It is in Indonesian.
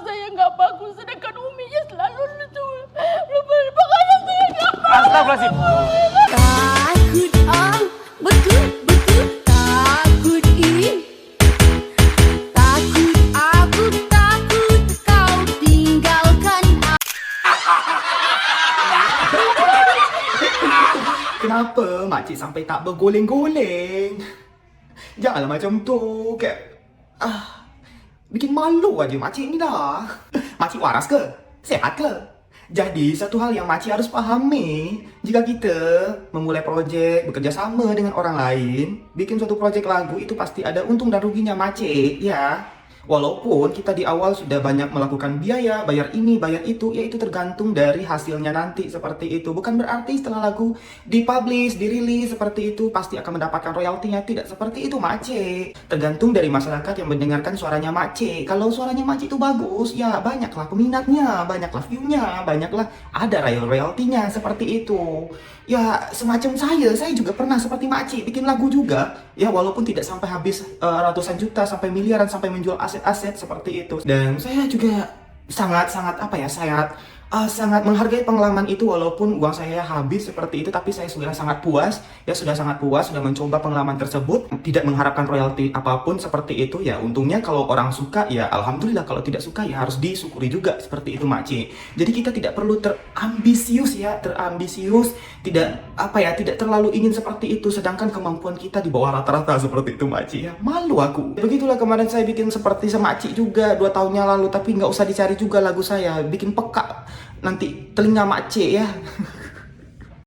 saya nggak bagus, sedangkan Uminya selalu lucu. Makanya saya nggak bagus. Astagfirullahaladzim. Takut betul takut takut aku takut kau tinggalkan Kenapa makcik sampai tak bergoleng-goleng? Janganlah macam tu, kayak bikin malu aja makcik ni dah. Makcik waras ke? Sehat ke? Jadi satu hal yang makcik harus fahami, jika kita memulai projek bekerja sama dengan orang lain, bikin suatu projek lagu itu pasti ada untung dan ruginya makcik, ya. Walaupun kita di awal sudah banyak melakukan biaya, bayar ini, bayar itu, ya itu tergantung dari hasilnya nanti seperti itu. Bukan berarti setelah lagu dipublish, dirilis seperti itu pasti akan mendapatkan royaltinya. Tidak seperti itu makcik. Tergantung dari masyarakat yang mendengarkan suaranya makcik. Kalau suaranya makcik itu bagus, ya banyaklah peminatnya, banyaklah view-nya, banyaklah ada royaltinya seperti itu. Ya semacam saya juga pernah seperti makcik bikin lagu juga. Ya walaupun tidak sampai habis ratusan juta, sampai miliaran, sampai menjual aset-aset seperti itu. Dan saya juga sangat sangat menghargai pengalaman itu, walaupun uang saya habis seperti itu, tapi saya sudah sangat puas, sudah mencoba pengalaman tersebut, tidak mengharapkan royalti apapun seperti itu. Ya untungnya kalau orang suka ya alhamdulillah, kalau tidak suka ya harus disyukuri juga seperti itu makcik. Jadi kita tidak perlu terambisius, tidak terlalu ingin seperti itu, sedangkan kemampuan kita di bawah rata-rata seperti itu makcik ya. Malu aku. Begitulah kemarin saya bikin seperti semakcik juga 2 tahunnya lalu, tapi nggak usah dicari juga lagu saya, bikin peka nanti telinga makcik ya.